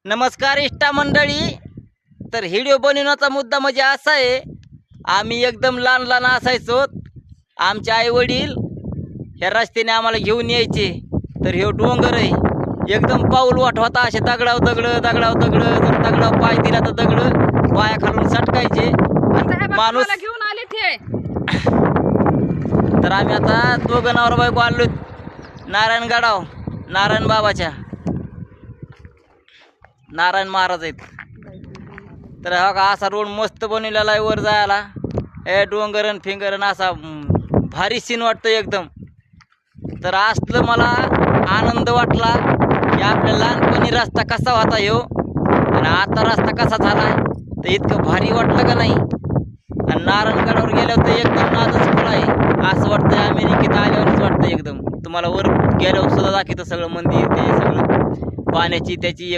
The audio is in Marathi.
नमस्कार इष्टा मंडळी. तर व्हिडिओ बनवण्याचा मुद्दा म्हणजे असा आहे, आम्ही एकदम लहान लहान असायचो. आमचे आई वडील ह्या रस्त्याने आम्हाला घेऊन यायचे. तर हे डोंगर आहे, एकदम पाऊल वाट होता. असे दगडाव दगड दगडाव दगड, जर दगडाव पाय दिला तर दगड पाया खालून सटकायचे माणूस. घेऊन आले ते. तर आम्ही आता दोघं नवरा बायको आलो नारायणगडाव, नारायण बाबाच्या, नारायण महाराज आहेत. तर हा का असा रोड मस्त बनवलेला आहे वर जायला. हे डोंगरन फिंगरन असा भारी सीन वाटतं एकदम. तर असलं मला आनंद वाटला की आपल्या लहानपणी रस्ता कसा होता ह्यो आणि आता रस्ता कसा झाला, तर इतकं भारी वाटलं का नाही. आणि नारायणगडावर गेल्यावर तर एकदम नादच खुला आहे, असं वाटतं अमेरिकेत आल्यावरच वाटतं एकदम. तुम्हाला वर गेल्यावर सुद्धा दाखवतं सगळं मंदिर, ते सगळं पाण्याची त्याची